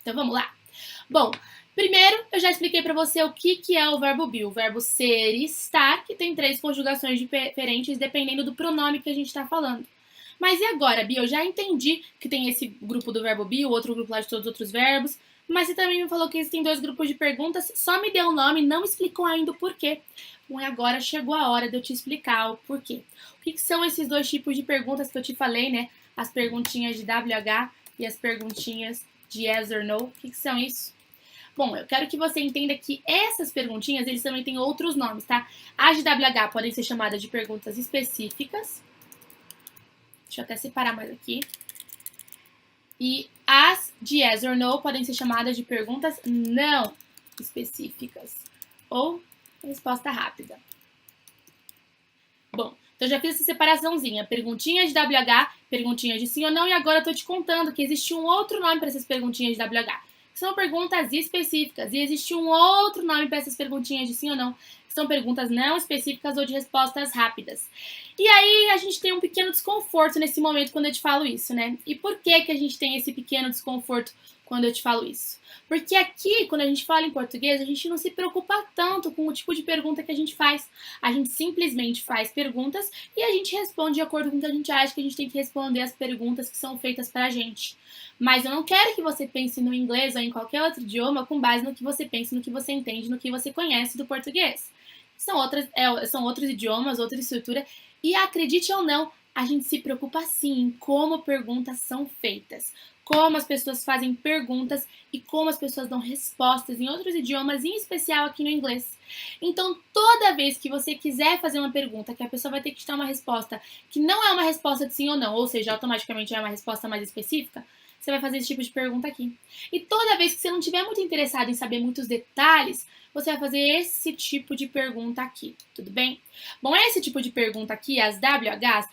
Então vamos lá. Bom, primeiro eu já expliquei para você o que é o verbo be. O verbo ser e estar, que tem 3 conjugações diferentes dependendo do pronome que a gente está falando. Mas e agora, Bia? Eu já entendi que tem esse grupo do verbo be, o outro grupo lá de todos os outros verbos, mas você também me falou que existem 2 grupos de perguntas, só me deu o nome, não explicou ainda o porquê. Bom, e agora chegou a hora de eu te explicar o porquê. O que são esses 2 tipos de perguntas que eu te falei, né? As perguntinhas de WH e as perguntinhas de yes or no. O que são isso? Bom, eu quero que você entenda que essas perguntinhas, eles também têm outros nomes, tá? As de WH podem ser chamadas de perguntas específicas. Deixa eu até separar mais aqui. E as de yes or no podem ser chamadas de perguntas não específicas. Ou resposta rápida. Bom, então já fiz essa separaçãozinha. Perguntinhas de WH, perguntinhas de sim ou não. E agora eu tô te contando que existe um outro nome para essas perguntinhas de WH. Que são perguntas específicas. E existe um outro nome para essas perguntinhas de sim ou não. Que são perguntas não específicas ou de respostas rápidas. E aí a gente tem um pequeno desconforto nesse momento quando eu te falo isso, né? E por que a gente tem esse pequeno desconforto quando eu te falo isso? Porque aqui, quando a gente fala em português, a gente não se preocupa tanto com o tipo de pergunta que a gente faz. A gente simplesmente faz perguntas e a gente responde de acordo com o que a gente acha que a gente tem que responder as perguntas que são feitas pra gente. Mas eu não quero que você pense no inglês ou em qualquer outro idioma com base no que você pensa, no que você entende, no que você conhece do português. São outros idiomas, outra estrutura. E acredite ou não, a gente se preocupa sim em como perguntas são feitas, como as pessoas fazem perguntas e como as pessoas dão respostas em outros idiomas, em especial aqui no inglês. Então, toda vez que você quiser fazer uma pergunta que a pessoa vai ter que te dar uma resposta que não é uma resposta de sim ou não, ou seja, automaticamente é uma resposta mais específica, você vai fazer esse tipo de pergunta aqui. E toda vez que você não estiver muito interessado em saber muitos detalhes, você vai fazer esse tipo de pergunta aqui, tudo bem? Bom, esse tipo de pergunta aqui, as WHs,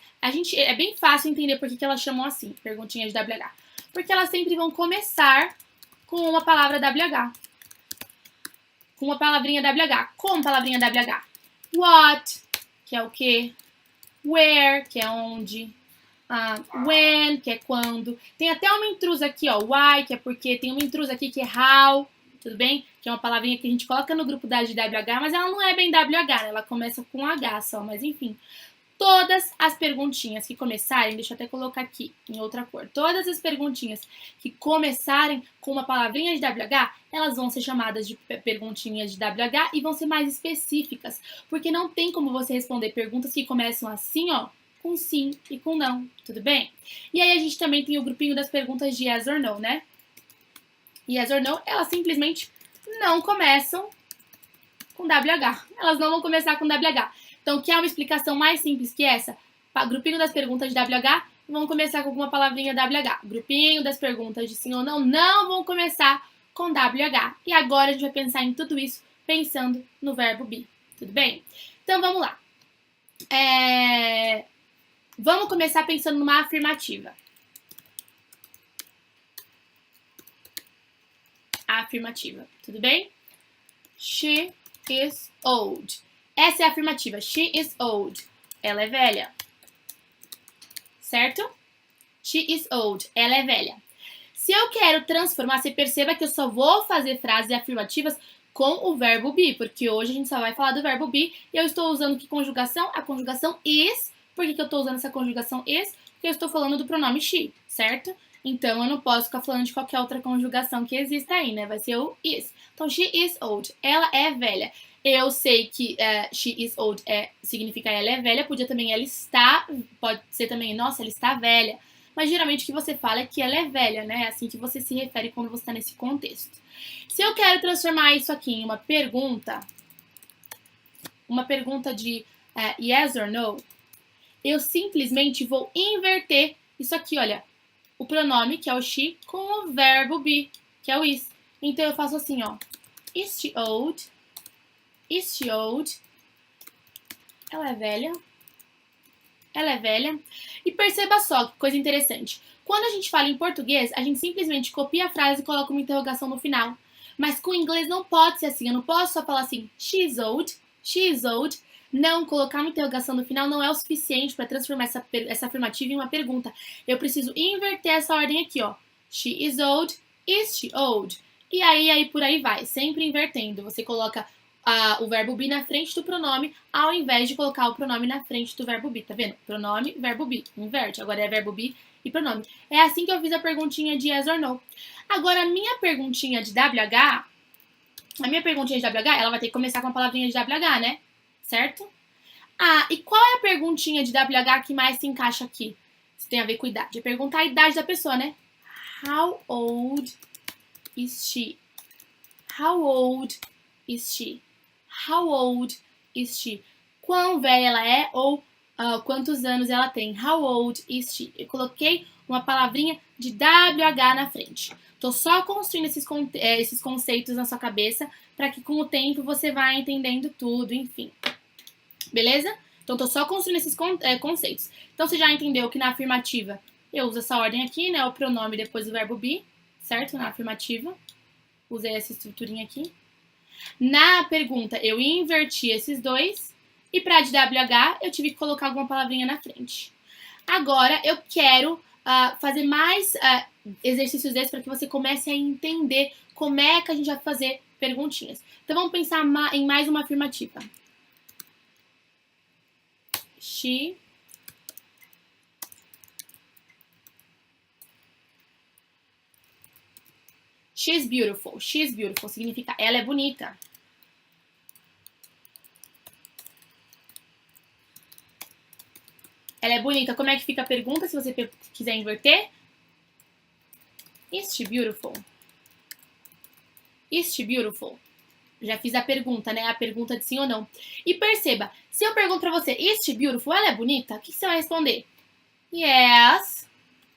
é bem fácil entender por que elas chamam assim, perguntinhas de WH. Porque elas sempre vão começar com uma palavra WH. Com uma palavrinha WH. Como palavrinha WH? What, que é o quê? Where, que é onde? When, que é quando. Tem até uma intrusa aqui, ó. Why, que é porque. Tem uma intrusa aqui que é how, tudo bem? Que é uma palavrinha que a gente coloca no grupo da de WH, mas ela não é bem WH, né? Ela começa com H só, mas enfim. Todas as perguntinhas que começarem, deixa eu até colocar aqui em outra cor. Todas as perguntinhas que começarem com uma palavrinha de WH, elas vão ser chamadas de perguntinhas de WH e vão ser mais específicas, porque não tem como você responder perguntas que começam assim, ó, com sim e com não, tudo bem? E aí a gente também tem o grupinho das perguntas de yes or no, né? Yes or no, elas simplesmente não começam com WH. Elas não vão começar com WH. Então, quer uma explicação mais simples que essa? Grupinho das perguntas de WH, vão começar com alguma palavrinha WH. Grupinho das perguntas de sim ou não, não vão começar com WH. E agora a gente vai pensar em tudo isso pensando no verbo be. Tudo bem? Então, vamos lá. Vamos começar pensando numa afirmativa. Afirmativa. Tudo bem? She is old. Essa é a afirmativa. She is old. Ela é velha. Certo? She is old. Ela é velha. Se eu quero transformar, você perceba que eu só vou fazer frases afirmativas com o verbo be, porque hoje a gente só vai falar do verbo be e eu estou usando que conjugação? A conjugação is. Por que eu estou usando essa conjugação is? Porque eu estou falando do pronome she, certo? Então eu não posso ficar falando de qualquer outra conjugação que exista aí, né? Vai ser o is. Então, she is old. Ela é velha. Eu sei que she is old significa ela é velha, podia também ela está, pode ser também, nossa, ela está velha. Mas geralmente o que você fala é que ela é velha, né? É assim que você se refere quando você está nesse contexto. Se eu quero transformar isso aqui em uma pergunta de yes or no, eu simplesmente vou inverter isso aqui, olha, o pronome, que é o she, com o verbo be, que é o is. Então eu faço assim, ó, is she old? Is she old? Ela é velha? Ela é velha? E perceba só que coisa interessante. Quando a gente fala em português, a gente simplesmente copia a frase e coloca uma interrogação no final. Mas com o inglês não pode ser assim. Eu não posso só falar assim, she's old, she's old. Não, colocar uma interrogação no final não é o suficiente para transformar essa afirmativa em uma pergunta. Eu preciso inverter essa ordem aqui, ó. She is old, Is she old? E aí por aí vai, sempre invertendo. Você coloca o verbo be na frente do pronome, ao invés de colocar o pronome na frente do verbo be, tá vendo? Pronome, verbo be, inverte. Agora é verbo be e pronome. É assim que eu fiz a perguntinha de yes or no. Agora, a minha perguntinha de WH, ela vai ter que começar com a palavrinha de WH, né? Certo? Ah, e qual é a perguntinha de WH que mais se encaixa aqui? Isso tem a ver com idade. É perguntar a idade da pessoa, né? How old is she? How old is she? How old is she? Quão velha ela é ou quantos anos ela tem? How old is she? Eu coloquei uma palavrinha de WH na frente. Tô só construindo esses conceitos na sua cabeça para que com o tempo você vá entendendo tudo, enfim. Beleza? Então, tô só construindo esses conceitos. Então, você já entendeu que na afirmativa eu uso essa ordem aqui, né? O pronome depois do verbo be, certo? Na afirmativa. Usei essa estruturinha aqui. Na pergunta, eu inverti esses dois. E para de WH, eu tive que colocar alguma palavrinha na frente. Agora, eu quero fazer mais exercícios desses para que você comece a entender como é que a gente vai fazer perguntinhas. Então, vamos pensar em mais uma afirmativa. She's beautiful. She's beautiful significa ela é bonita. Ela é bonita. Como é que fica a pergunta se você quiser inverter? Is she beautiful? Is she beautiful? Já fiz a pergunta, né? A pergunta de sim ou não. E perceba, se eu pergunto pra você, is she beautiful? Ela é bonita? O que você vai responder? Yes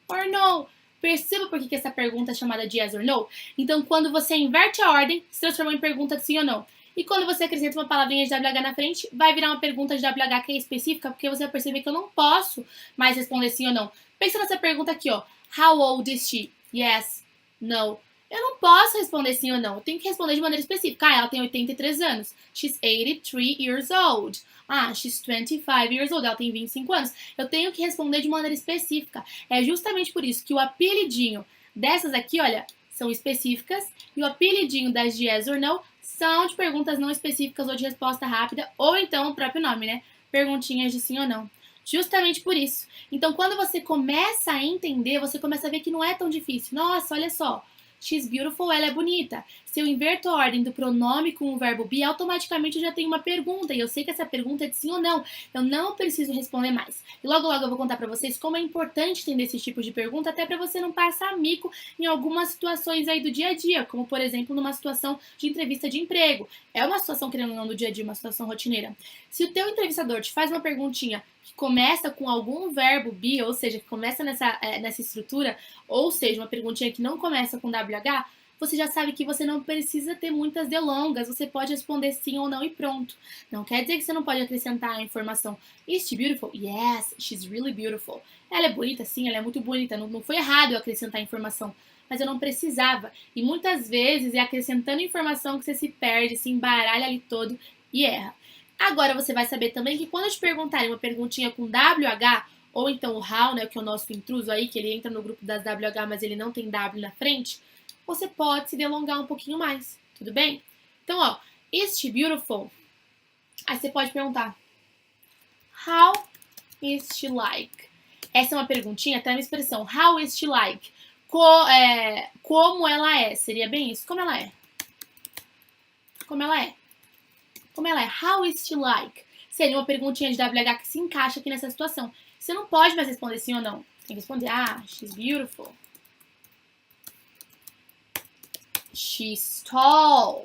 or no. Perceba por que essa pergunta é chamada de yes or no? Então, quando você inverte a ordem, se transforma em pergunta de sim ou não. E quando você acrescenta uma palavrinha de WH na frente, vai virar uma pergunta de WH que é específica, porque você vai perceber que eu não posso mais responder sim ou não. Pensa nessa pergunta aqui, ó. How old is she? Yes, no. Eu não posso responder sim ou não. Eu tenho que responder de maneira específica. Ah, ela tem 83 anos. She's 83 years old. Ah, she's 25 years old. Ela tem 25 anos. Eu tenho que responder de maneira específica. É justamente por isso que o apelidinho dessas aqui, olha, são específicas. E o apelidinho das de yes or no são de perguntas não específicas ou de resposta rápida. Ou então o próprio nome, né? Perguntinhas de sim ou não. Justamente por isso. Então, quando você começa a entender, você começa a ver que não é tão difícil. Nossa, olha só. She's beautiful, ela é bonita. Se eu inverto a ordem do pronome com o verbo be, automaticamente eu já tenho uma pergunta. E eu sei que essa pergunta é de sim ou não. Eu não preciso responder mais. E logo eu vou contar pra vocês como é importante entender esses tipos de pergunta, até pra você não passar mico em algumas situações aí do dia a dia. Como, por exemplo, numa situação de entrevista de emprego. É uma situação, querendo ou não, do dia a dia, uma situação rotineira. Se o teu entrevistador te faz uma perguntinha que começa com algum verbo be, ou seja, que começa nessa estrutura, ou seja, uma perguntinha que não começa com WH, você já sabe que você não precisa ter muitas delongas, você pode responder sim ou não e pronto. Não quer dizer que você não pode acrescentar a informação. Is she beautiful? Yes, she's really beautiful. Ela é bonita? Sim, ela é muito bonita. Não foi errado eu acrescentar a informação, mas eu não precisava. E muitas vezes é acrescentando informação que você se perde, se embaralha ali todo e erra. Agora você vai saber também que quando eu te perguntarem uma perguntinha com WH, ou então o how, né, que é o nosso intruso aí, que ele entra no grupo das WH, mas ele não tem W na frente, você pode se delongar um pouquinho mais, tudo bem? Então, ó, is she beautiful? Aí você pode perguntar, how is she like? Essa é uma perguntinha, até uma expressão, how is she like? Como ela é, seria bem isso, como ela é? Como ela é? Como ela é? How is she like? Seria uma perguntinha de WH que se encaixa aqui nessa situação. Você não pode mais responder sim ou não. Você tem que responder, she's beautiful. She's tall.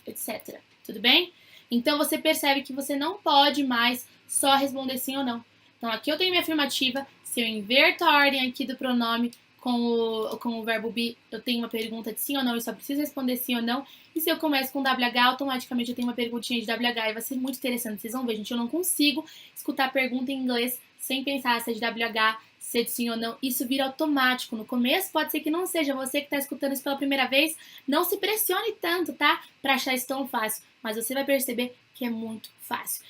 Etc. Tudo bem? Então, você percebe que você não pode mais só responder sim ou não. Então, aqui eu tenho minha afirmativa. Se eu inverto a ordem aqui do pronome com o verbo be, eu tenho uma pergunta de sim ou não, eu só preciso responder sim ou não. E se eu começo com WH, automaticamente eu tenho uma perguntinha de WH e vai ser muito interessante. Vocês vão ver, gente, eu não consigo escutar a pergunta em inglês sem pensar se é de WH, se é de sim ou não. Isso vira automático. No começo pode ser que não seja. Você que está escutando isso pela primeira vez, não se pressione tanto, tá? Pra achar isso tão fácil. Mas você vai perceber que é muito fácil.